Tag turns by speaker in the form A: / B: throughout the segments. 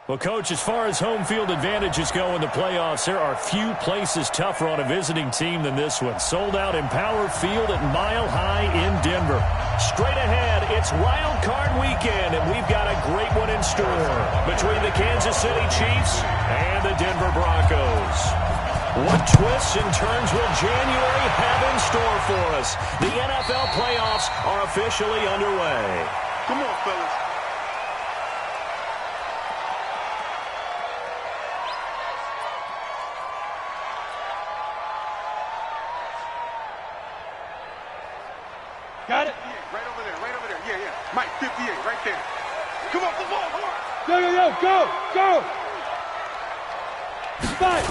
A: Well, Coach, as far as home field advantages go in the playoffs, there are few places tougher on a visiting team than this one. Sold out Empower Field at Mile High in Denver. Straight ahead, it's Wild Card Weekend, and we've got a great one in store between the Kansas City Chiefs and the Denver Broncos. What twists and turns will January have in store for us? The NFL playoffs are officially underway.
B: Come on, fellas.
C: Got it?
B: Right over there. Yeah. Mike, 58, right there. Come on.
C: Go! Fight!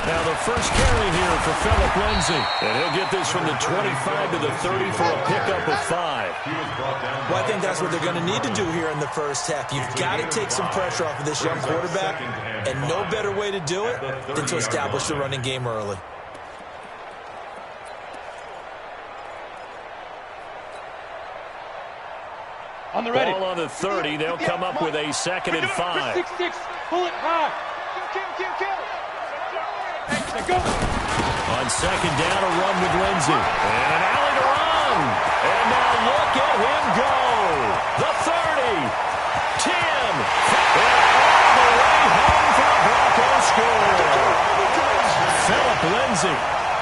A: Now the first carry here for Phillip Lindsay. And he'll get this from the 25 to the 30 for a pickup of 5.
D: Well, I think that's what they're going to need to do here in the first half. You've got to take some pressure off of this young quarterback, and no better way to do it than to establish the running game early.
C: On the ready.
A: Ball on the 30. They'll come up with a 2nd and 5.
C: 6-6. Pull it high. Go.
A: On 2nd down, a run with Lindsay. And an alley to run. And now look at him go. The 30. 10. And all the way home for a Broncos score. Phillip Lindsay,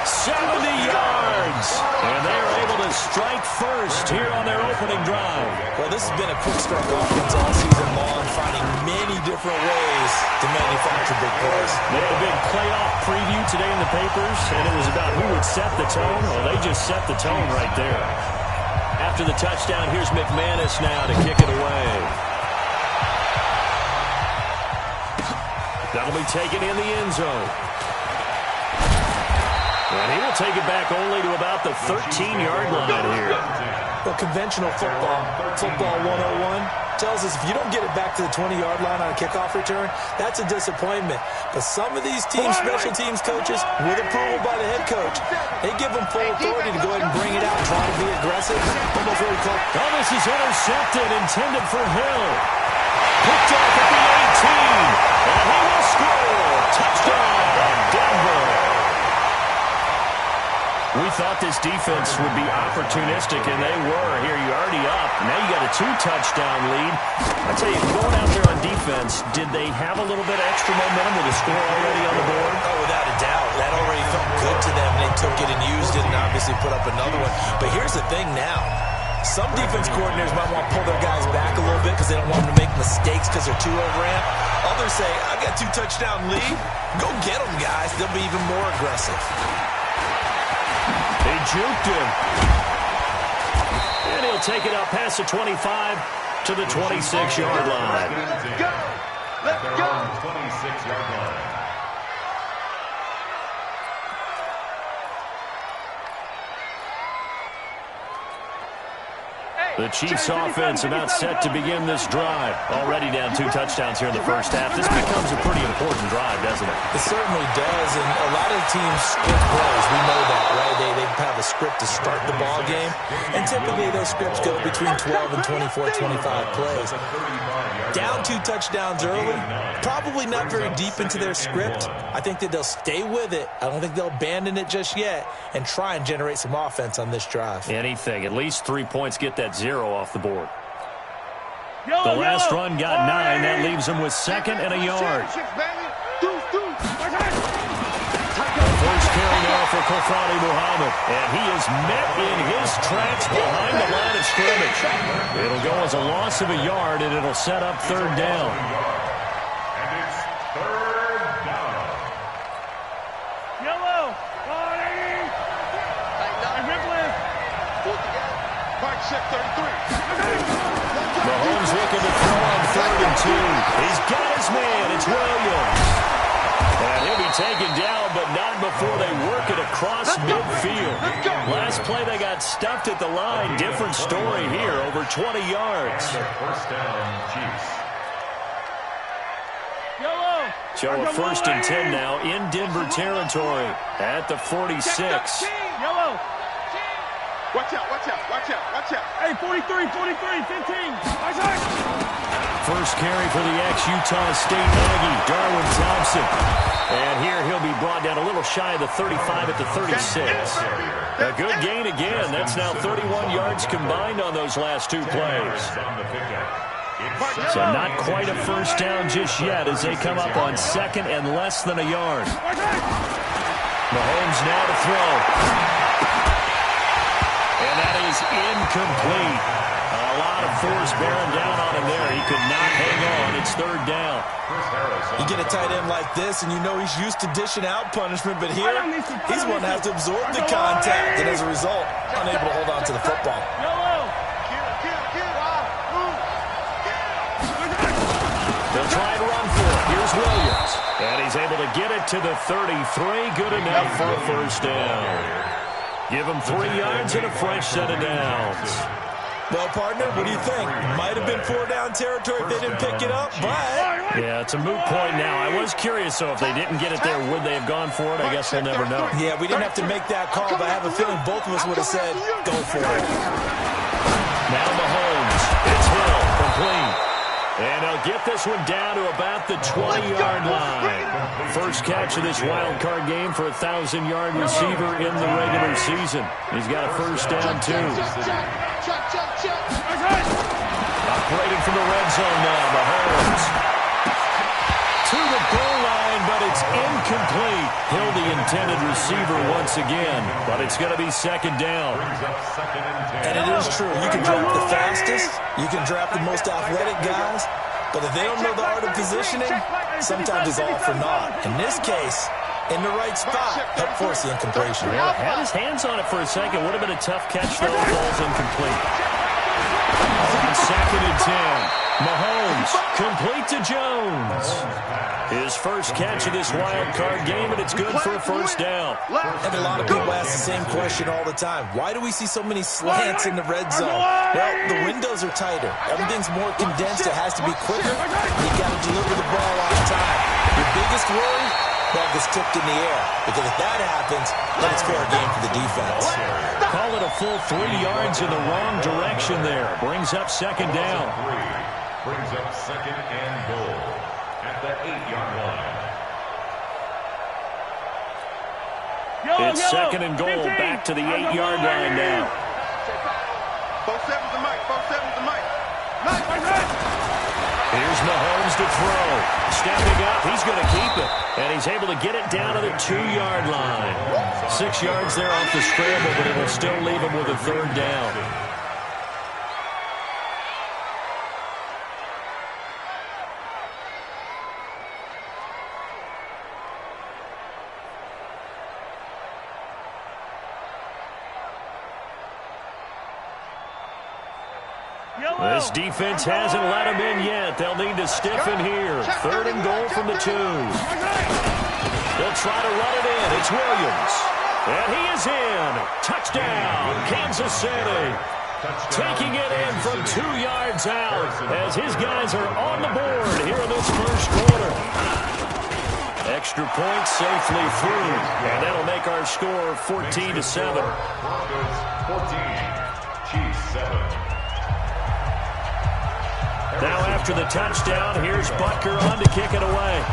A: 70 yards. And they are able to strike first here on their opening drive.
D: Well, this has been a quick start offense all season long, finding many different ways to manufacture big plays.
A: They had a big playoff preview today in the papers, and it was about who would set the tone. Well, they just set the tone right there. After the touchdown, here's McManus now to kick it away. That'll be taken in the end zone. And he will take it back only to about the 13-yard line here.
D: Well, conventional football 101, tells us if you don't get it back to the 20-yard line on a kickoff return, that's a disappointment. But some of these teams, special teams coaches, with approval by the head coach, they give them full authority to go ahead and bring it out, try to be aggressive. Almost really close.
A: Oh, this is intercepted, intended for Hill. Picked off at the 18. And he will score. Touchdown, Denver. We thought this defense would be opportunistic, and they were. Here, you're already up. Now you got a 2-touchdown lead. I tell you, going out there on defense, did they have a little bit of extra momentum with a score already on the board?
D: Oh, without a doubt. That already felt good to them. They took it and used it and obviously put up another one. But here's the thing now. Some defense coordinators might want to pull their guys back a little bit because they don't want them to make mistakes because they're too overamped. Others say, I've got 2-touchdown lead. Go get them, guys. They'll be even more aggressive.
A: They juked him. And he'll take it up past the 25 to the 26-yard line.
B: Let's go.
E: 26-yard line.
A: The Chiefs offense about set to begin this drive. Already down 2 touchdowns here in the first half. This becomes a pretty important drive, doesn't it?
D: It certainly does, and a lot of teams script plays. We know that, right? They have a script to start the ball game, and typically those scripts go between 12 and 24, 25 plays. Down 2 touchdowns early, probably not very deep into their script. I think that they'll stay with it. I don't think they'll abandon it just yet and try and generate some offense on this drive.
A: Anything. At least 3 points, get that 0 off the board. The last run got 9. That leaves them with 2nd and a yard. First carry now for Kofani Muhammad. And he is met in his tracks behind the line of scrimmage. It'll go as a loss of a yard, and it'll set up 3rd down.
E: And it's 3rd down.
C: Yellow.
B: Mike, check 33.
A: Mahomes looking to throw on 3rd and 2. He's got his man. It's Williams. And he'll be taken down, but not before they work it across midfield. Last play, they got stuffed at the line. Different story here, over 20 yards.
E: First down, Chiefs.
C: Yellow.
A: So a 1st and 10 now in Denver territory at the 46.
C: Yellow.
B: Watch out, watch out, watch out, watch out.
C: Hey, 43, 43, 15. Watch out.
A: First carry for the ex-Utah State Aggie, Darwin Thompson. And here he'll be brought down a little shy of the 35 at the 36. A good gain again. That's now 31 yards combined on those last two plays. So not quite a first down just yet as they come up on second and less than a yard. Mahomes now to throw. And that is incomplete. A lot of force bearing down on him there. He could not hang on. It's third down.
D: You get a tight end like this, and you know he's used to dishing out punishment, but here, he's one that has to absorb the contact, and as a result, unable to hold on to the football.
A: They'll try and run for it. Here's Williams. And he's able to get it to the 33. Good enough for a first down. Give him 3 yards and a fresh set of downs.
D: Well, partner, what do you think? Might have been 4-down territory if they didn't pick it up, but...
A: Yeah, it's a moot point now. I was curious, so if they didn't get it there, would they have gone for it? I guess we'll never know.
D: Yeah, we didn't have to make that call, but I have a feeling both of us would have said, go for it.
A: Now Mahomes. It's Hill. Complete. And he'll get this one down to about the 20-yard line. First catch of this wild card game for a 1,000-yard receiver in the regular season. He's got a first down, too. Operating from the red zone now, Mahomes. To the goal line, but it's incomplete. Hill, the intended receiver once again, but it's going to be second down.
D: And it is true. You can draft the fastest, you can draft the most athletic guys, but if they don't know the art of positioning, sometimes it's all for naught. In this case, in the right spot, help force the incompletion.
A: Well, had his hands on it for a second. Would have been a tough catch, though. Ball's incomplete. On second and 10. Mahomes, complete to Jones. His first catch of this wild card game, and it's good for a first down.
D: And a lot of people ask the same question all the time. Why do we see so many slants in the red zone? Well, the windows are tighter. Everything's more condensed. It has to be quicker. You got to deliver the ball on time. Your biggest worry? Ball gets tipped in the air. Because if that happens, then it's fair game for the defense.
A: Call it a full 3 yards in the wrong direction there. Brings up second down.
E: Brings up second and goal at the 8-yard line.
A: It's second and goal, back to the 8-yard line now.
B: 4-7's the mic, 4-7's the mic.
A: Here's Mahomes to throw. Stepping up, he's going to keep it. And he's able to get it down to the 2-yard line. 6 yards there off the scramble, but it will still leave him with a third down. This defense hasn't let him in yet. They'll need to stiffen here. Third and goal from the 2. They'll try to run it in. It's Williams. And he is in. Touchdown, Kansas City. Taking it in from 2 yards out as his guys are on the board here in this first quarter. Extra point safely through. And that'll make our score 14-7.
E: Broncos 14, Chiefs 7.
A: Now after the touchdown, here's Butker on to kick it away.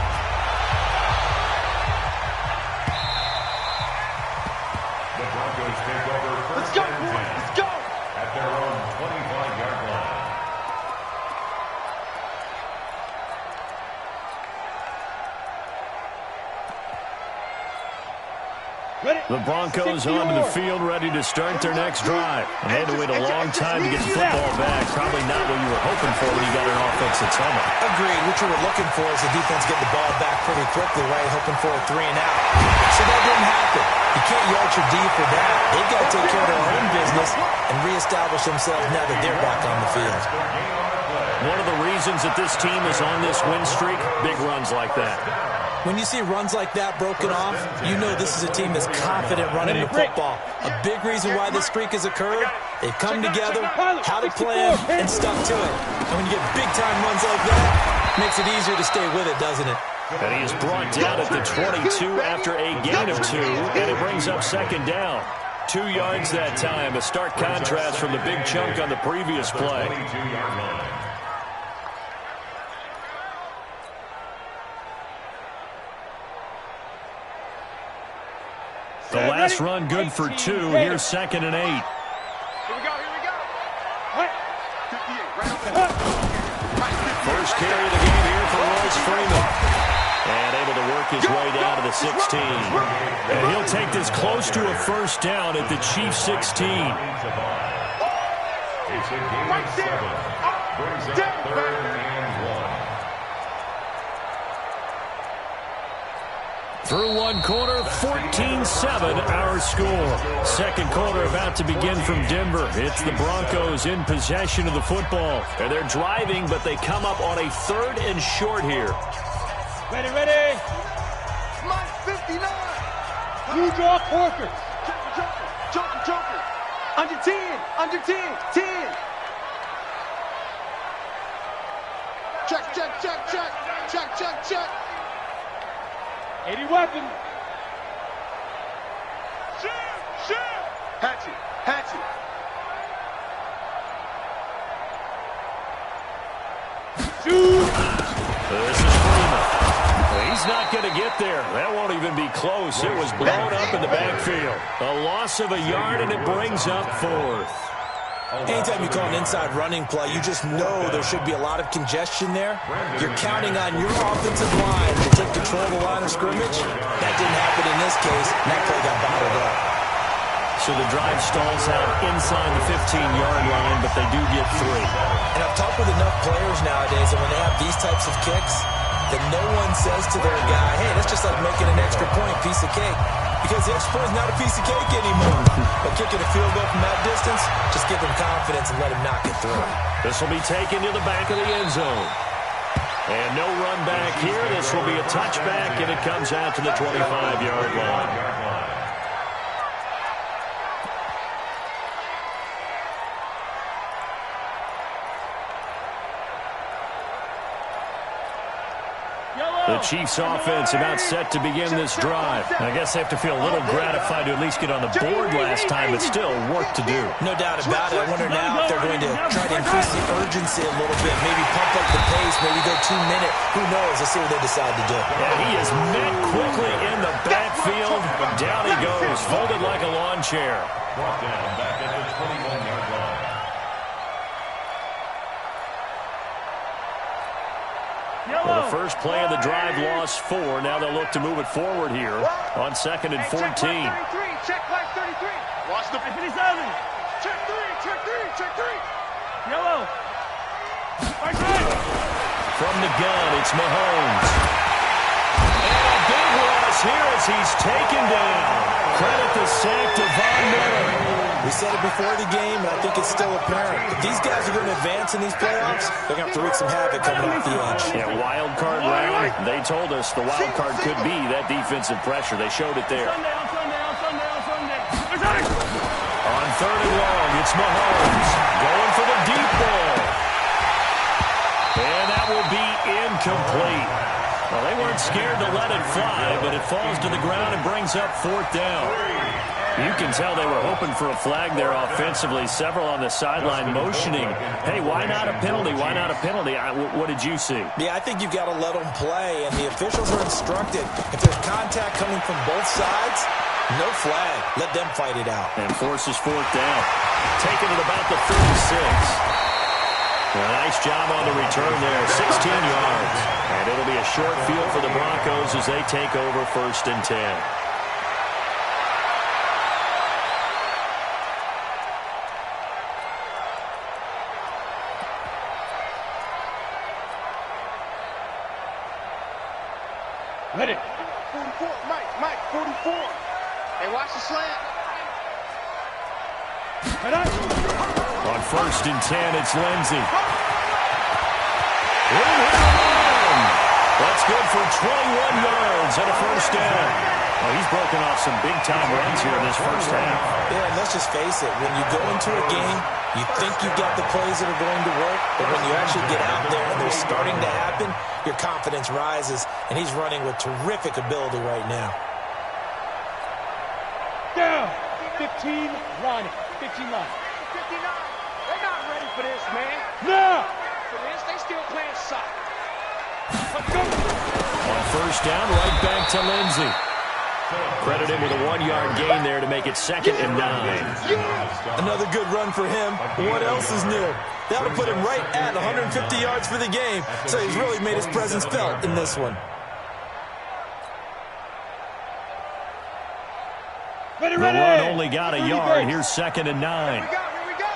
E: The Broncos take over first and 10. Let's go! At their own 25-yard line.
A: The Broncos onto the field, ready to start their next drive. And they had to wait a long time to get the football back. Probably not what you were hoping for when you got an offense that's home.
D: Agreed. What you were looking for is the defense get the ball back pretty quickly, right? Hoping for a 3 and out. So that didn't happen. You can't yard your D for that. They've got to take care of their own business and reestablish themselves now that they're back on the field.
A: One of the reasons that this team is on this win streak, big runs like that.
D: When you see runs like that broken off, you know this is a team that's confident running the football. A big reason why this streak has occurred, they've come together, had a plan, and stuck to it. And when you get big-time runs like that, it makes it easier to stay with it, doesn't it?
A: And he is brought down at the 22 after a gain of 2, and it brings up second down. 2 yards that time. A stark contrast from the big chunk on the previous play. The last run good for 2. Here's 2nd and 8.
B: Here we go, here we go. What? 58, right.
A: First carry of the game here for Royce Freeman. And able to work his way down to the 16. And he'll take this close to a first down at the Chiefs' 16.
E: It's a game of 7. Brings up 3rd and 1.
A: Through one quarter, 14-7 our score. Second quarter about to begin from Denver. It's the Broncos in possession of the football. And they're driving, but they come up on a 3rd and short here.
C: Ready, ready.
B: Mike 59.
C: You draw quarter.
B: Joker. Under 10. 10. Check.
C: 80 weapon.
B: Shoot. Hatchet.
C: Shoot.
A: This is Freeman. He's not going to get there. That won't even be close. It was blown up in the backfield. A loss of a yard, and it brings up 4th.
D: Anytime you call an inside running play, you just know there should be a lot of congestion there. You're counting on your offensive line to take control of the line of scrimmage. That didn't happen in this case, and that play got bottled up.
A: So the drive stalls out inside the 15-yard line, but they do get 3.
D: And I've talked with enough players nowadays that when they have these types of kicks, that no one says to their guy, hey, that's just like making an extra point, piece of cake. Because the extra point is not a piece of cake anymore. But kicking a field goal from that distance, just give them confidence and let them knock it through.
A: This will be taken to the back of the end zone. And no run back here. This will be a touchback, and it comes out to the 25-yard line. The Chiefs offense about set to begin this drive. I guess they have to feel a little gratified to at least get on the board last time, but still work to do.
D: No doubt about it. I wonder now if they're going to try to increase the urgency a little bit, maybe pump up the pace, maybe go 2-minute. Who knows? Let's see what they decide to do.
A: And he is met quickly in the backfield. Down he goes, folded like a lawn chair.
E: Brought down back at the 21-yard line.
A: Well, the first play of the drive lost 4. Now they'll look to move it forward here on 2nd and 14.
B: Check flag 33. Watch the
C: 57.
B: check 3.
C: Yellow. Right side.
A: From the gun, it's Mahomes. And a big loss here as he's taken down. Credit the sack to Von Miller.
D: We said it before the game, and I think it's still apparent. If these guys are going to advance in these playoffs, they're going to have to wreak some havoc coming off the edge.
A: Yeah, wild card round. They told us the wild card could be that defensive pressure. They showed it there.
C: Sunday.
A: On 3rd and long, it's Mahomes going for the deep ball. And that will be incomplete. Well, they weren't scared to let it fly, but it falls to the ground and brings up 4th down. You can tell they were hoping for a flag there offensively. Several on the sideline motioning, hey, why not a penalty? Why not a penalty? What did you see?
D: Yeah, I think you've got to let them play, and the officials are instructed. If there's contact coming from both sides, no flag. Let them fight it out.
A: And forces 4th down. Taking it about the 36. A nice job on the return there, 16 yards. And it'll be a short field for the Broncos as they take over 1st and 10.
C: Ready.
B: 44. Mike, 44. Hey, watch the slant.
A: On 1st and 10, it's Lindsey. That's good for 21 yards and a first down. Well, he's broken off some big-time runs here in this first half.
D: Yeah, and let's just face it. When you go into a game, you think you've got the plays that are going to work, but when you actually get out there and they're starting to happen, your confidence rises, and he's running with terrific ability right now.
C: Down. 15 line. 15 line.
B: 59. They're not ready for this, man.
C: Now!
B: For this, they still playing soccer.
C: Let's go!
A: On first down, right back to Lindsey. Credit him with a 1-yard gain there to make it 2nd and 9.
D: Another good run for him. What else is new? That'll put him right at 150 yards for the game, so he's really made his presence felt in this one.
C: Ready,
A: The
C: ready!
A: run only got a yard. Here's 2nd and 9.
B: Here we go.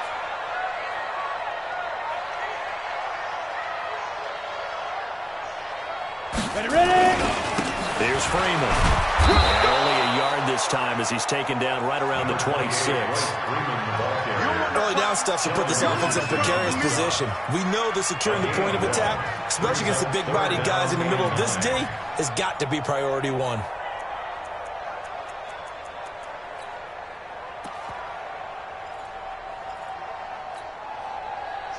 C: Ready, ready!
A: Here's Freeman. And only a yard this time as he's taken down right around the 26.
D: Early down stuff should put this offense in a precarious position. We know that securing the point of attack, especially against the big-bodied guys in the middle of this D, has got to be priority one.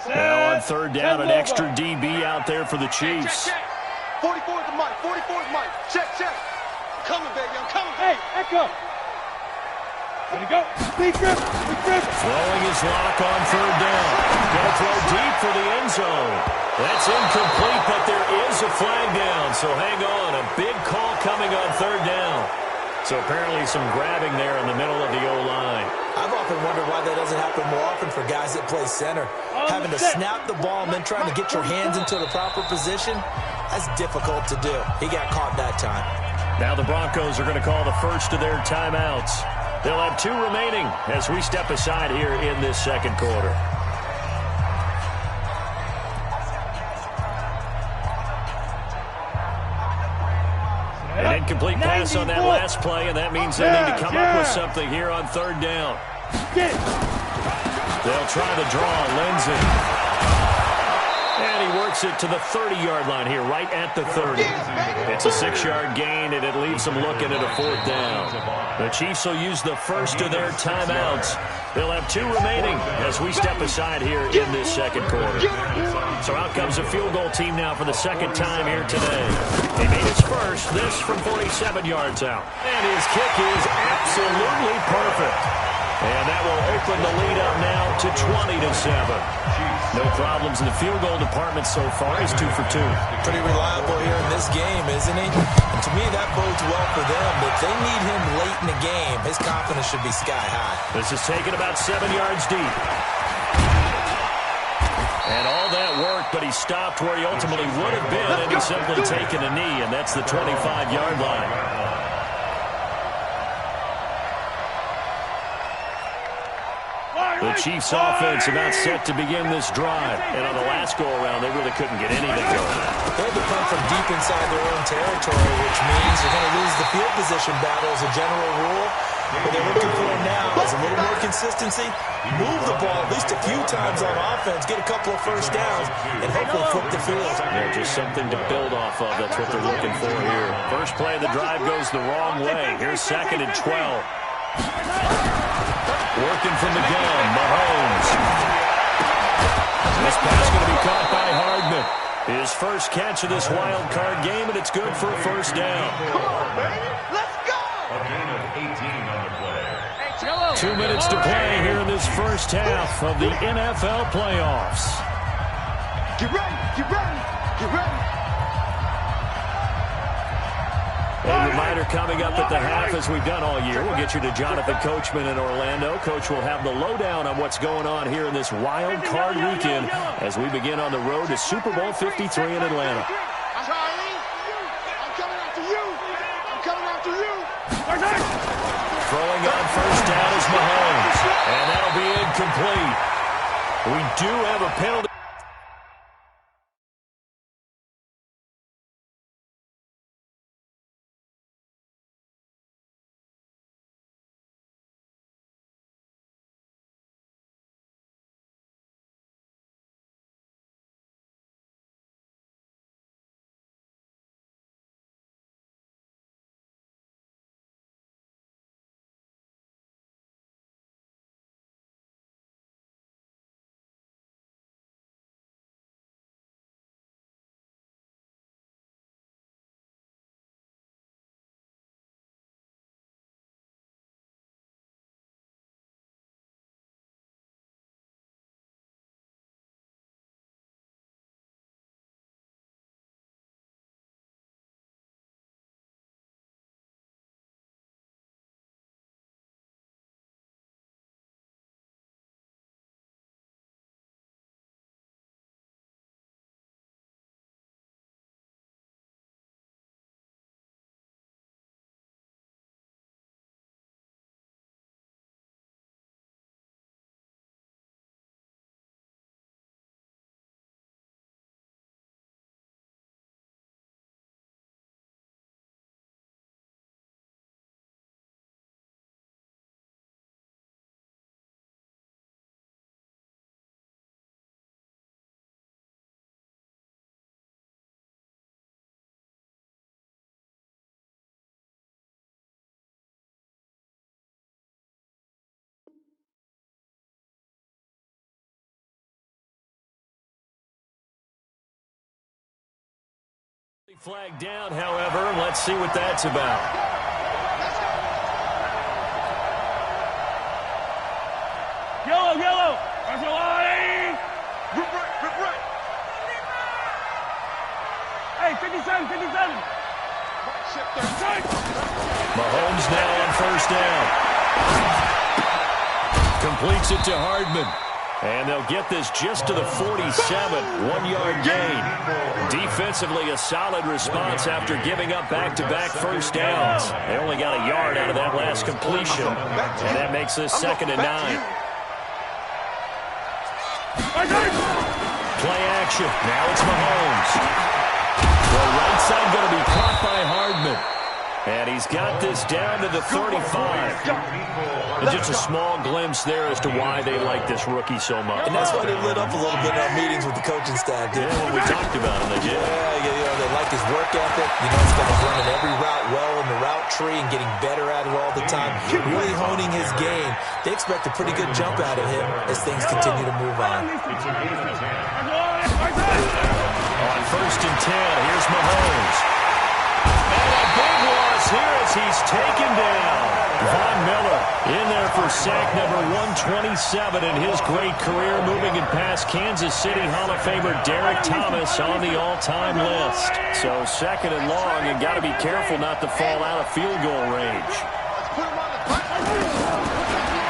A: Now on third down, an extra DB out there for the Chiefs.
B: Check, check. 44 is the mic. 44 is Mike. Check, check. I'm coming, baby. I'm coming.
C: Hey, Echo! Ready to go. Big grip. Big grip.
A: Throwing his lock on third down. Going to throw deep for the end zone. That's incomplete, but there is a flag down. So hang on. A big call coming on third down. So apparently some grabbing there in the middle of the O-line.
D: I've often wondered why that doesn't happen more often for guys that play center. Having to snap the ball and then trying to get your hands into the proper position, that's difficult to do. He got caught that time.
A: Now the Broncos are going to call the first of their timeouts. They'll have 2 remaining as we step aside here in this second quarter. An incomplete pass on that last play, and that means they need to come up with something here on third down. They'll try the draw. Lindsey. And he works it to the 30-yard line here, right at the 30. It's a 6-yard gain, and it leaves them looking at a 4th down. The Chiefs will use the first of their timeouts. They'll have 2 remaining as we step aside here in this second quarter. So out comes a field goal team now for the second time here today. He made his first, this from 47 yards out. And his kick is absolutely perfect. And that will open the lead up now to 20-7. No problems in the field goal department so far. He's 2 for 2.
D: Pretty reliable here in this game, isn't he? And to me, that bodes well for them. If they need him late in the game, his confidence should be sky high.
A: This is taken about 7 yards deep. And all that work, but he stopped where he ultimately would have been, and he's simply taken a knee, and that's the 25-yard line. The Chiefs' offense about set to begin this drive. And on the last go-around, they really couldn't get anything going.
D: They had to come from deep inside their own territory, which means you're going to lose the field position battle as a general rule. What they're looking for now is a little more consistency, move the ball at least a few times on offense, get a couple of first downs, and hopefully flip the field.
A: Yeah, just something to build off of. That's what they're looking for here. First play of the drive goes the wrong way. Here's 2nd and 12. Working from the gun, Mahomes. This pass going to be caught by Hardman. His first catch of this wild card game, and it's good for a first down.
B: Come on, baby. Let's go.
E: A gain of 18 on the play.
A: 2 minutes to play here in this first half of the NFL playoffs.
B: Get ready. Get ready. Get ready.
A: A reminder coming up at the half, as we've done all year. We'll get you to Jonathan Coachman in Orlando. Coach will have the lowdown on what's going on here in this wild card weekend as we begin on the road to Super Bowl 53 in Atlanta.
B: Charlie, I'm coming after you. I'm coming after you.
A: Throwing on first down is Mahomes, and that'll be incomplete. We do have a penalty. Flag down, however. Let's see what that's about.
C: Yellow, yellow. That's a line.
B: Rip right.
C: Hey, 57, 57.
A: Mahomes now on first down. Completes it to Hardman. And they'll get this just to the 47, 1-yard gain. Defensively, a solid response after giving up back-to-back first downs. They only got a yard out of that last completion, and that makes this 2nd and 9. Play action. Now it's Mahomes. The right side going to be caught by Hardman. And he's got this down to the 35. And just a small glimpse there as to why they like this rookie so much.
D: And that's why they lit up a little bit in our meetings with the coaching staff, didn't
A: when we talked about him, they did.
D: Yeah, they like his work ethic. You know, he's going to run every route well in the route tree and getting better at it all the time. Really honing his game. They expect a pretty good jump out of him as things continue to move on.
A: On first and 10, here's Mahomes. And a big loss here as he's taken down. Von Miller in there for sack number 127 in his great career, moving it past Kansas City Hall of Famer Derek Thomas on the all-time list. So 2nd and long, and got to be careful not to fall out of field goal range.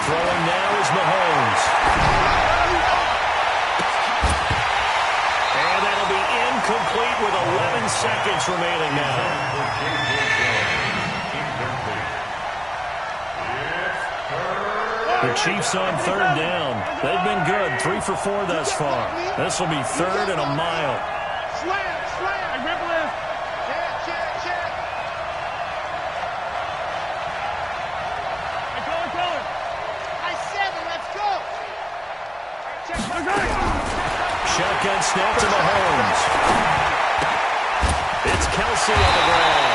A: Throwing now is Mahomes. And that'll be incomplete with 11 seconds remaining now. The Chiefs on 3rd down. They've been good, 3 for 4 thus far. This will be 3rd and a mile.
B: Slam.
C: Color.
B: I 7, let's go.
A: Shotgun snap to Mahomes. It's Kelsey on the ground.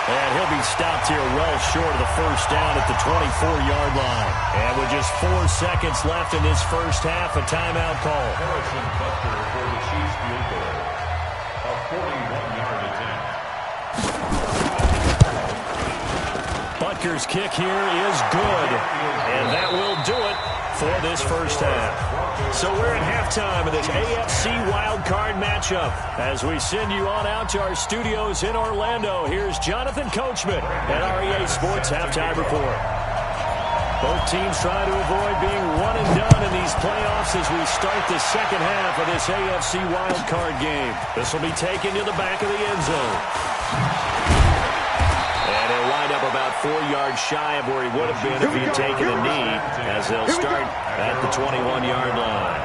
A: And he'll be stopped here well short of the first down at the 24-yard line. And with just 4 seconds left in this first half, a timeout call.
E: Harrison Butker for the Chiefs field goal. A 41-yard attempt.
A: Butker's kick here is good. And that will do it for this first half. So we're at halftime of this AFC wildcard matchup. As we send you on out to our studios in Orlando, here's Jonathan Coachman at REA Sports Halftime Report. Both teams trying to avoid being one and done in these playoffs as we start the second half of this AFC wildcard game. This will be taken to the back of the end zone. And he'll wind up about 4 yards shy of where he would have been if he had taken a knee, as they'll start at the 21-yard line.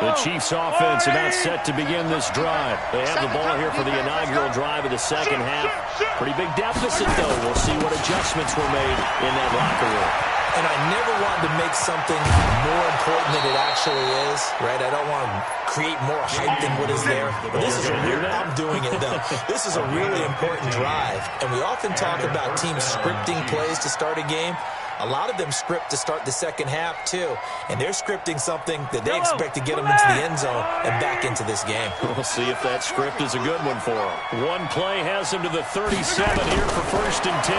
A: The Chiefs offense about set to begin this drive. They have the ball here for the inaugural drive of the second half. Pretty big deficit, though. We'll see what adjustments were made in that locker room.
D: And I never wanted to make something more important than it actually is, right? I don't want to create more hype than what is there. But this is I'm doing it, though. This is a really important drive. And we often talk about teams scripting plays to start a game. A lot of them script to start the second half, too. And they're scripting something that they expect to get them into the end zone and back into this game.
A: We'll see if that script is a good one for them. One play has them to the 37 here for first and 10.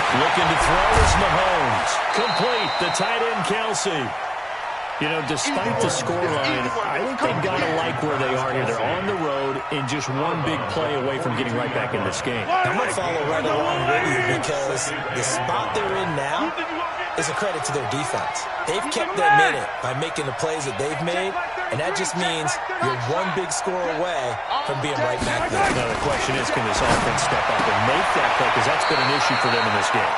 A: Looking to throw is Mahomes. Complete, the tight end Kelsey. You know, despite the scoreline, I think they've got to like where they are here. They're on the road and just one big play away from getting right back in this game.
D: I'm going to follow right along with you because the spot they're in now is a credit to their defense. They've kept them in it by making the plays that they've made, and that just means you're one big score away from being right back there.
A: Now the question is, can this offense step up and make that play? Because that's been an issue for them in this game.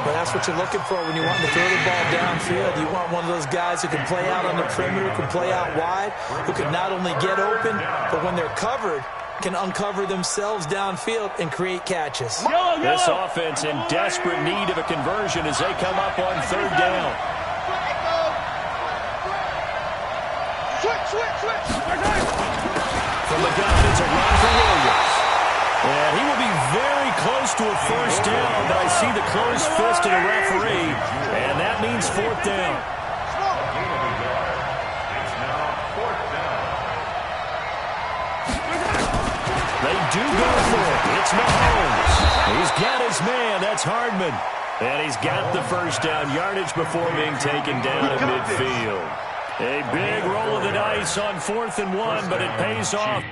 D: But that's what you're looking for when you want to throw the ball downfield. You want one of those guys who can play out on the perimeter, who can play out wide, who can not only get open, but when they're covered, can uncover themselves downfield and create catches.
A: This offense in desperate need of a conversion as they come up on third down.
B: Switch.
A: From the gun, it's a run for Williams. And he will be very close to a first down, but I see the closed fist of the referee, and that means fourth down.
E: It's now fourth down.
A: They do go for it. It's Mahomes. He's got his man. That's Hardman. And he's got the first down yardage before being taken down at midfield. A big roll of the dice on 4th and 1, but it pays off.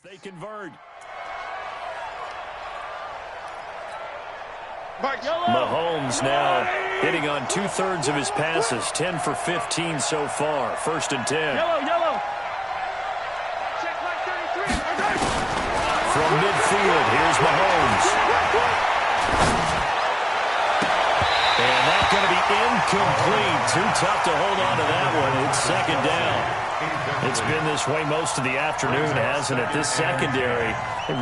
A: They convert. Mahomes now hitting on 2/3 of his passes, 10 for 15 so far. 1st and 10. From midfield, here's Mahomes. And that's going to be incomplete. Too tough to hold on to that one. It's 2nd down. It's been this way most of the afternoon, hasn't it? This secondary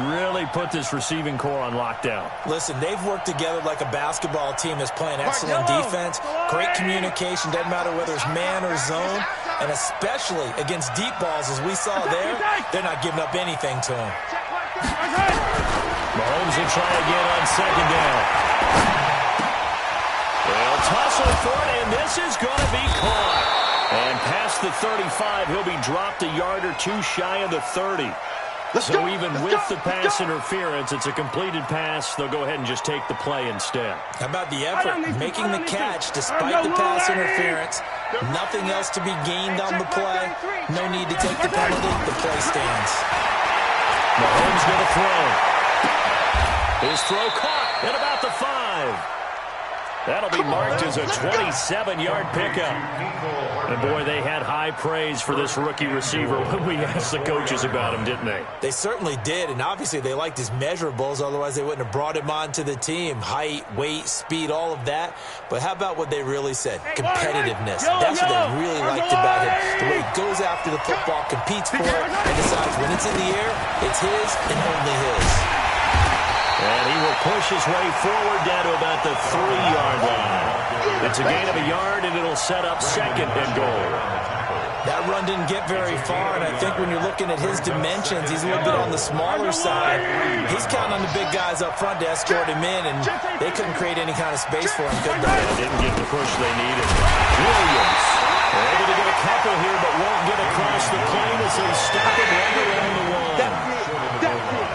A: really put this receiving core on lockdown.
D: Listen, they've worked together like a basketball team that's playing excellent defense. Great communication, doesn't matter whether it's man or zone. And especially against deep balls, as we saw there, they're not giving up anything to them.
A: Mahomes will try again on 2nd down. They'll tussle for it, and this is going to be caught. And past the 35, he'll be dropped a yard or two shy of the 30. So even with the pass interference, it's a completed pass. They'll go ahead and just take the play instead.
D: How about the effort? Making the catch despite the pass interference. Nothing else to be gained on the play. No need to take the penalty. The play stands.
A: Mahomes going to throw. His throw caught at about the 5. That'll be marked as a 27-yard pickup. And, boy, they had high praise for this rookie receiver when we asked the coaches about him, didn't they?
D: They certainly did, and obviously they liked his measurables. Otherwise, they wouldn't have brought him onto the team. Height, weight, speed, all of that. But how about what they really said? Competitiveness. That's what they really liked about him. The way he goes after the football, competes for it, and decides when it's in the air, it's his and only his.
A: And he will push his way forward down to about the 3-yard line. It's a gain of a yard, and it'll set up 2nd and goal.
D: That run didn't get very far, and I think when you're looking at his dimensions, he's a little bit on the smaller side. He's counting on the big guys up front to escort him in, and they couldn't create any kind of space for him, could they?
A: They didn't get the push they needed. Williams able to get a couple here, but won't get across the plane as they stop him right around the 1.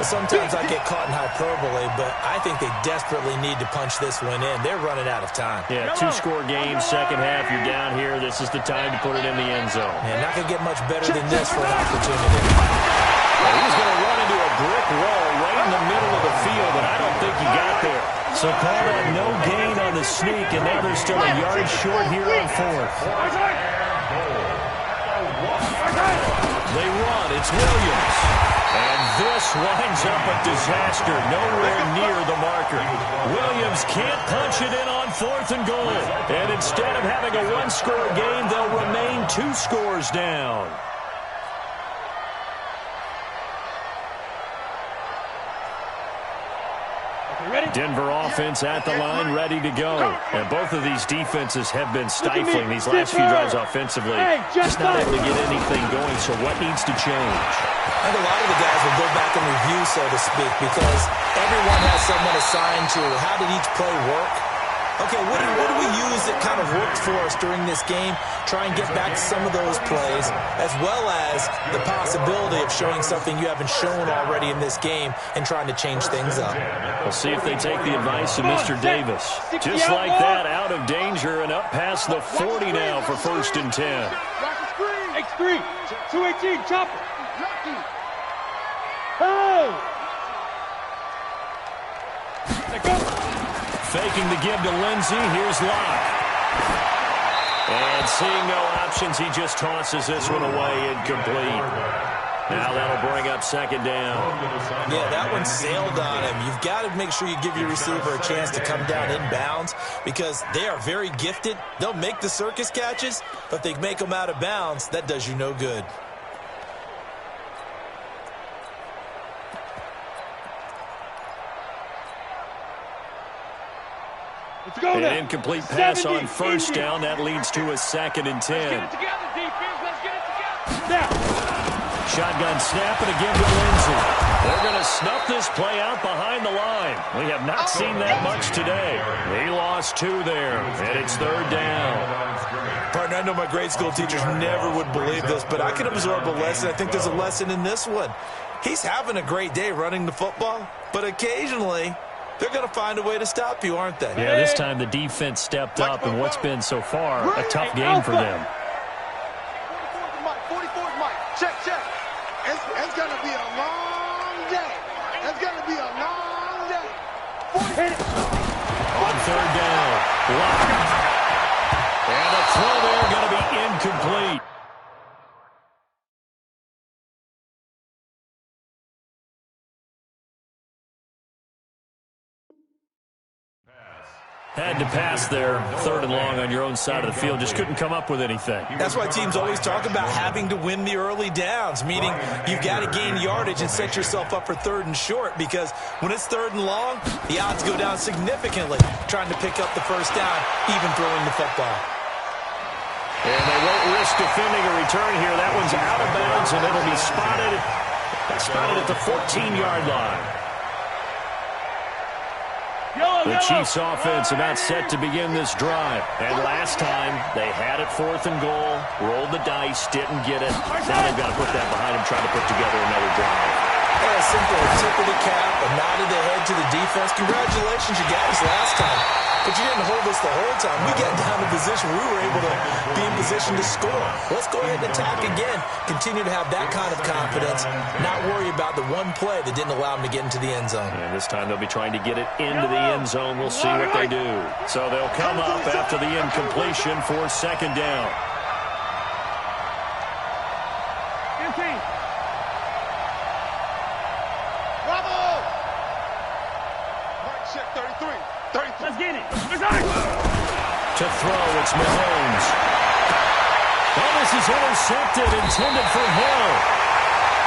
D: Sometimes I get caught in hyperbole, but I think they desperately need to punch this one in. They're running out of time.
A: Yeah, 2-score game, 2nd half. You're down here. This is the time to put it in the end zone.
D: Man, not going to get much better than this for an opportunity.
A: Well, he's going to run into a brick wall right in the middle of the field, and I don't think he got there. So call that no gain on the sneak, and now they're still a yard short here on 4th. They run. It's Williams. And this winds up a disaster. Nowhere near the marker. Williams can't punch it in on 4th and goal. And instead of having a 1-score game, they'll remain 2 scores down. Denver offense at the line, ready to go. And both of these defenses have been stifling these last few drives offensively. Just not able to get anything going, so what needs to change?
D: I think a lot of the guys will go back and review, so to speak, because everyone has someone assigned to how did each play work. Okay, what do we use that kind of worked for us during this game? Try and get back some of those plays, as well as the possibility of showing something you haven't shown already in this game and trying to change things up.
A: We'll see if they take the advice of Mr. Davis. Just like that, out of danger and up past the 40 now for 1st and 10.
C: X3, 218, chopper. Oh! Let go.
A: Faking the give to Lindsey. Here's Locke. And seeing no options, he just tosses this one away, incomplete. Now that'll bring up 2nd down.
D: Yeah, that one sailed on him. You've got to make sure you give your receiver a chance to come down inbounds because they are very gifted. They'll make the circus catches, but if they make them out of bounds, that does you no good.
A: An incomplete pass on 1st down. That leads to a 2nd and 10.
C: Let's get it together, defense. Let's get it together. Now.
A: Shotgun snap and again to Lindsey. They're going to snuff this play out behind the line. We have not seen that much today. He lost 2 there, and it's 3rd down.
D: Partner, I know my grade school teachers never would believe this, but I can absorb a lesson. I think there's a lesson in this one. He's having a great day running the football, but occasionally they're going to find a way to stop you, aren't they?
A: Yeah, this time the defense stepped up in what's been so far a tough game for them.
B: 44's Mike. Check. It's going to be a long day. It's going to be a long day.
A: On 3rd down, Locke. And the throw there going to be incomplete. Had to pass there, 3rd and long on your own side of the field. Just couldn't come up with anything.
D: That's why teams always talk about having to win the early downs, meaning you've got to gain yardage and set yourself up for 3rd and short because when it's 3rd and long, the odds go down significantly trying to pick up the 1st down, even throwing the football.
A: And they won't risk defending a return here. That one's out of bounds, and it'll be spotted at the 14-yard line. The Chiefs offense about set to begin this drive. And last time, they had it 4th and goal, rolled the dice, didn't get it. Now they've got to put that behind them, trying to put together another drive.
D: A simple tip of the cap, a nod of the head to the defense. Congratulations, you got us last time. But you didn't hold us the whole time. We got down to position where we were able to be in position to score. Let's go ahead and attack again. Continue to have that kind of confidence. Not worry about the one play that didn't allow them to get into the end zone.
A: And this time they'll be trying to get it into the end zone. We'll see what they do. So they'll come up after the incompletion for 2nd down.
C: 15.
B: Bravo! Mike, check 33.
C: Let's get it.
A: To throw, it's Mahomes. Well, this is intercepted, intended for Hill.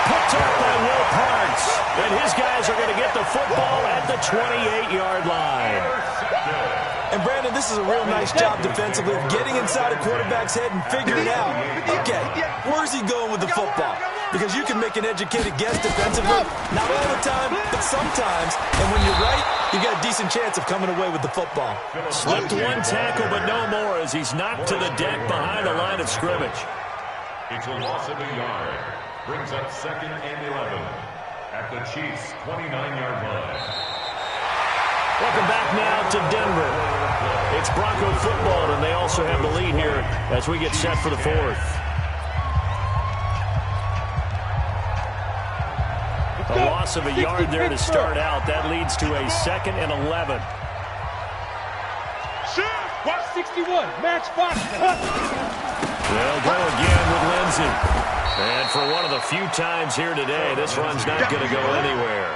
A: Picked up by Will Parks. And his guys are going to get the football at the 28-yard line.
D: And, Brandon, this is a real nice job defensively of getting inside a quarterback's head and figuring out, okay, where's he going with the football? Because you can make an educated guess defensively, not all the time, but sometimes. And when you're right, you got a decent chance of coming away with the football.
A: Slipped one tackle, but no more as he's knocked to the deck behind the line of scrimmage.
E: It's a loss of a yard. Brings up 2nd and 11 at the Chiefs' 29-yard line.
A: Welcome back now to Denver. It's Bronco football, and they also have the lead here as we get set for the 4th. A loss of a yard there to start out. That leads to a 2nd and 11.
C: Watch 61. Match box.
A: They'll go again with Lindsey. And for one of the few times here today, this run's not going to go anywhere.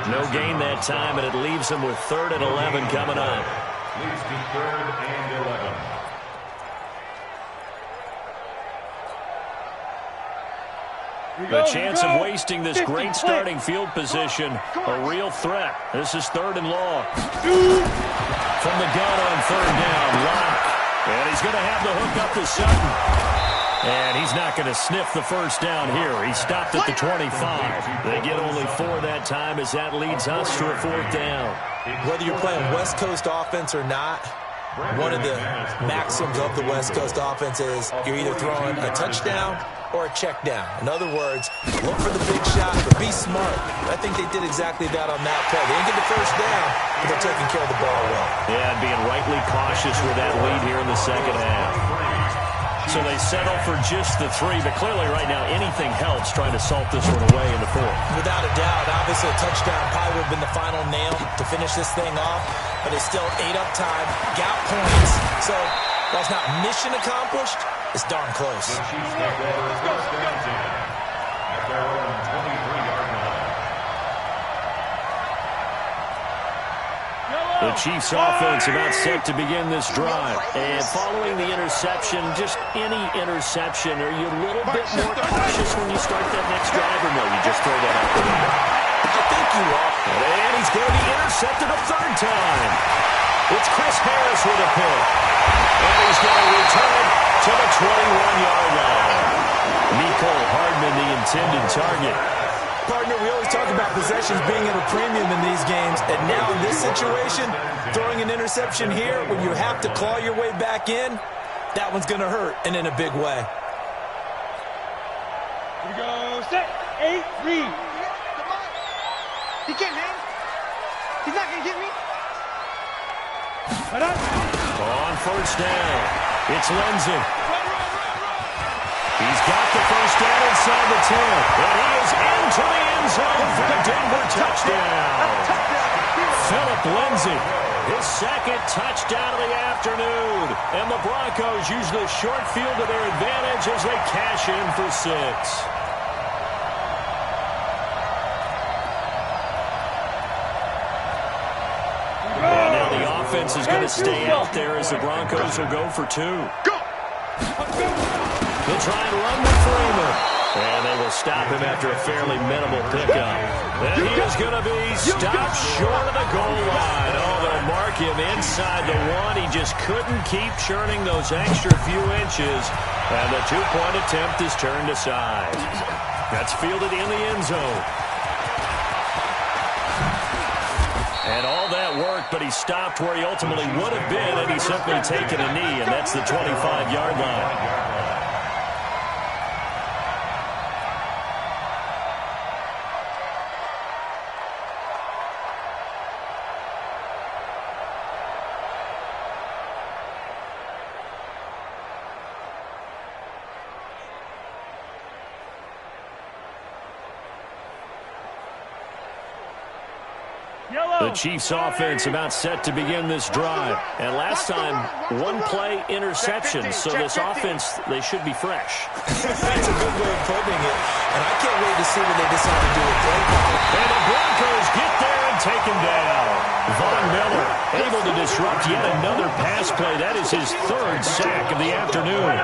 A: No gain that time, and it leaves them with 3rd and 11 coming up.
E: Leads to 3rd and 11.
A: The chance of wasting this great starting field position, a real threat. This is 3rd and long. From the gun on 3rd down, Locke. And he's going to have the hook up to Sutton. And he's not going to sniff the first down here. He stopped at the 25. They get only 4 that time as that leads us to a 4th down.
D: Whether you're playing West Coast offense or not, one of the maxims of the West Coast offense is you're either throwing a touchdown or a check down. In other words, look for the big shot, but be smart. I think they did exactly that on that play. They didn't get the first down, but they're taking care of the ball well.
A: Yeah, and being rightly cautious with that lead here in the second half. So they settle for just the 3, but clearly right now anything helps trying to salt this one away in the 4th.
D: Without a doubt, obviously a touchdown probably would have been the final nail to finish this thing off, but it's still ate up time, got points. So while it's not mission accomplished, it's darn close.
E: The Chiefs take over first down at their own 23-yard line.
A: The Chiefs offense about set to begin this drive. And following the interception, just any interception, are you a little bit more cautious when you start that next drive, or no, you just throw that out the window?
D: I think you are.
A: And he's going to be intercepted a 3rd time. It's Chris Harris with a pick. And he's going to return it to the 21-yard line. Nicole Hardman, the intended target.
D: Partner, we always talk about possessions being at a premium in these games, and now in this situation, throwing an interception here when you have to claw your way back in, that one's going to hurt, and in a big way.
C: Here we go. Set. 8-3.
B: He can't hang. He's not going to get me.
C: Right on.
A: On first down, it's Lindsey. He's got the first down inside the 10, and he is into the end zone for the Denver touchdown. Philip Lindsey, his 2nd touchdown of the afternoon, and the Broncos use the short field to their advantage as they cash in for 6. And now the offense is going to stay out there as the Broncos will go for 2. They'll try and run with Freeman. And they will stop him after a fairly minimal pickup. And he is going to be stopped short of the goal line. Oh, they'll mark him inside the 1. He just couldn't keep churning those extra few inches. And the 2-point attempt is turned aside. That's fielded in the end zone. And all that worked, but he stopped where he ultimately would have been, and he's simply taken a knee, and that's the 25-yard line. The Chiefs offense about set to begin this drive. And last time, 1-play interception. So this offense, they should be fresh.
D: That's a good way of putting it. And I can't wait to see what they decide to do with play call.
A: And the Broncos get there and take him down. Von Miller able to disrupt yet another pass play. That is his 3rd sack of the afternoon.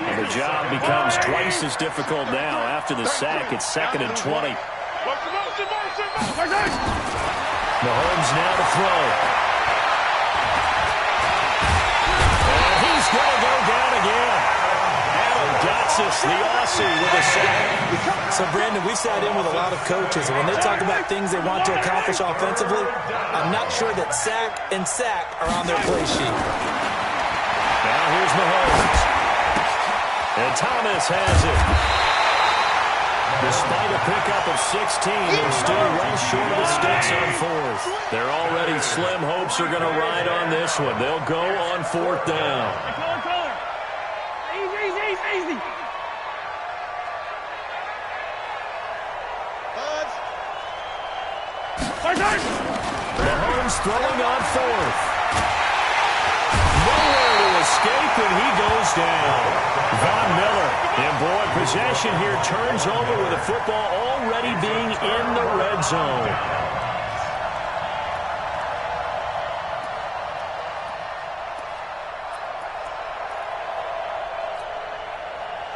A: And the job becomes twice as difficult now. After the sack, it's 2nd and 20. Mahomes now to throw. And he's going to go down again. Adam Gotsis, the Aussie, with a sack.
D: So, Brandon, we've sat in with a lot of coaches, and when they talk about things they want to accomplish offensively, I'm not sure that sack and sack are on their play sheet.
A: Now here's Mahomes. And Thomas has it. Despite a pickup of 16, they're still well short of the sticks on 4th. Their already slim hopes are going to ride on this one. They'll go on 4th down.
C: Easy.
A: Mahomes throwing on 4th. Nowhere to escape, and he goes down. Von Miller, and boy, possession here turns over with the football already being in the red zone.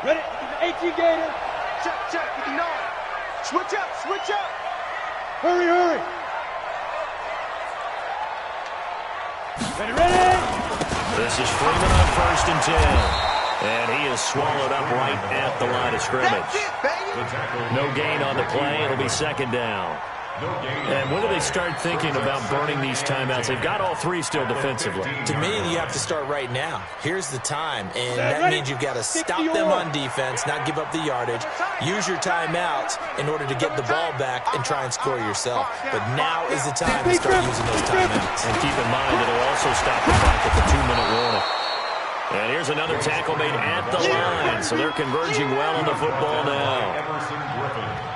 C: Ready? 18 Gator.
B: Check. No. Switch up.
C: Hurry. Ready.
A: This is Freeman on 1st and 10. And he is swallowed up right at the line of scrimmage. No gain on the play. It'll be second down. And when do they start thinking about burning these timeouts? They've got all three still defensively.
D: To me, you have to start right now. Here's the time, and that means you've got to stop them on defense, not give up the yardage, use your timeouts in order to get the ball back and try and score yourself. But now is the time to start using those timeouts.
A: And keep in mind that it'll also stop the clock at the 2-minute warning. And here's another tackle made at the line, so they're converging well on the football now.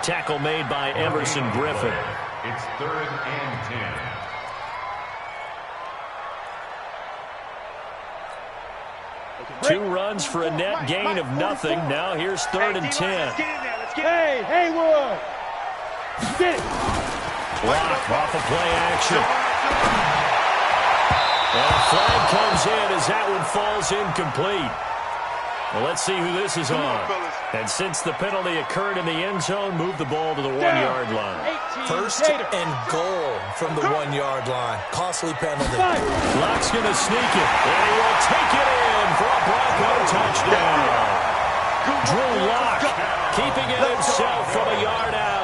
A: Tackle made by Emerson Griffin.
E: It's 3rd and
A: 10. 2 runs for a net gain of nothing. Now here's 3rd and 10.
C: Hey, Haywood! Get it!
A: Block off of play action. And a flag comes in as that one falls incomplete. Well, let's see who this is on. And since the penalty occurred in the end zone, move the ball to the 1-yard line.
D: First and goal from the 1-yard line. Costly penalty.
A: Lock's going to sneak it. And he will take it in for a Bronco touchdown. Drew Lock keeping it himself from a yard out.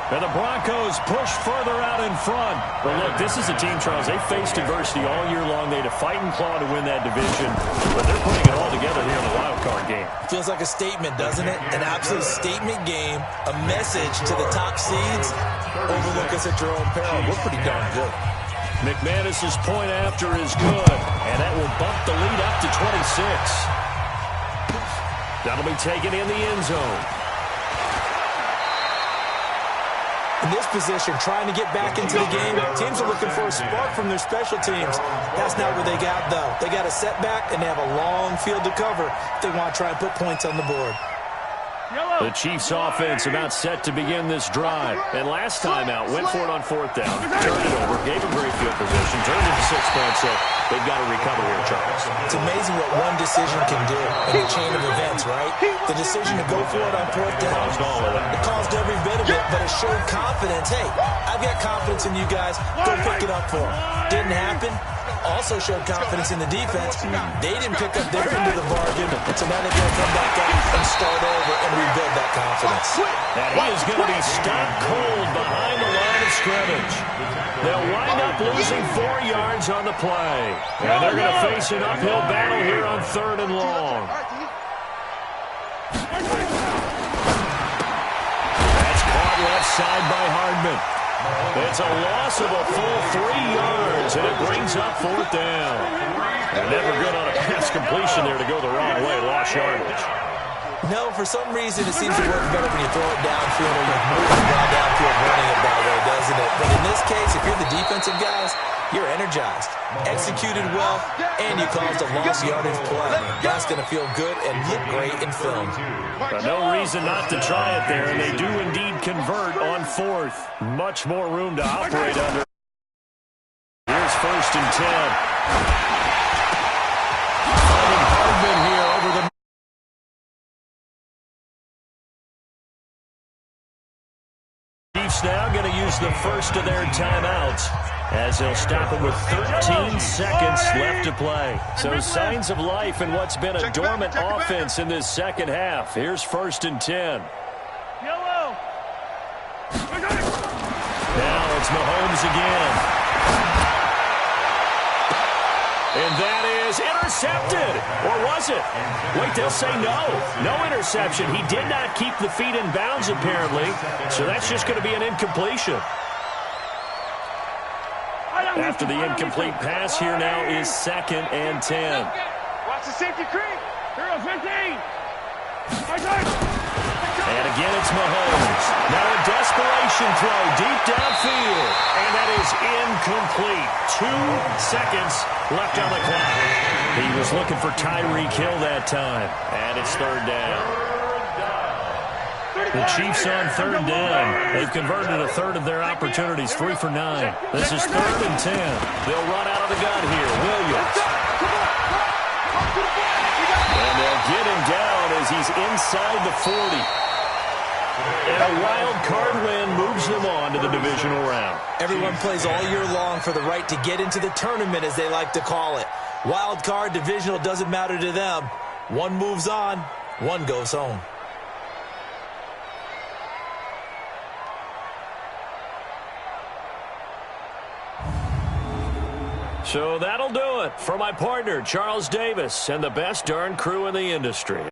A: And the Broncos push further out in front. But look, this is a team, Charles, they faced adversity all year long. They had to fight and claw to win that division. But they're putting it all together here in the wild card game.
D: Feels like a statement, doesn't it? An absolute statement game. A message to the top seeds. Overlook us at your own peril. We're pretty darn good.
A: McManus's point after is good. And that will bump the lead up to 26. That'll be taken in the end zone.
D: In this position, trying to get back into the game, teams are looking for a spark from their special teams. That's not what they got, though. They got a setback, and they have a long field to cover if they want to try and put points on the board.
A: The Chiefs offense about set to begin this drive. And last time out, went for it on 4th down, turned it over, gave them great field position, turned it to 6 points, so they've got to recover here, Charles.
D: It's amazing what one decision can do in the chain of events, right? The decision to go for it on 4th down, it caused every bit of it, but it showed confidence. Hey, I've got confidence in you guys. Go pick it up for them. Didn't happen. Also showed confidence in the defense. They didn't pick up their end of the bargain, so now they're going to come back out and start over and rebuild that confidence.
A: And he is going to be stopped cold behind the line of scrimmage. They'll wind up losing 4 yards on the play. And they're going to face an uphill battle here on 3rd and long. That's caught left side by Hardman. It's a loss of a full 3 yards, and it brings up 4th down. And never good on a pass completion there to go the wrong way. Lost yardage.
D: No, for some reason it seems to work better when you throw it downfield or you move the ball downfield running it that way, doesn't it? But in this case, if you're the defensive guys, you're energized, executed well, and you caused a lost yardage play. That's going to feel good and look great in film.
A: But no reason not to try it there, and they do indeed convert on 4th. Much more room to operate under. Here's 1st and 10. Finding Hardman here over the Chiefs now going to use the first of their timeouts as they'll stop it with 13 seconds left to play. So signs of life in what's been a dormant offense in this second half. Here's 1st and 10.
C: Yellow.
A: Now it's Mahomes again. And that is intercepted. Or was it? Wait, they'll say no. No interception. He did not keep the feet in bounds, apparently. So that's just going to be an incompletion. After the incomplete pass, here now is 2nd and 10.
C: Watch the safety creep. Here goes 15.
A: And again, it's Mahomes. Now a desperation throw deep downfield. And that is incomplete. 2 seconds left on the clock. He was looking for Tyreek Hill that time. And it's 3rd down. The Chiefs on 3rd down. They've converted a third of their opportunities, 3 for 9. This is 3rd and 10. They'll run out of the gun here. Williams. And they'll get him down as he's inside the 40. And a wild card win moves them on to the divisional round.
D: Everyone plays all year long for the right to get into the tournament, as they like to call it. Wild card, divisional, doesn't matter to them. One moves on, one goes home.
A: So that'll do it for my partner, Charles Davis, and the best darn crew in the industry.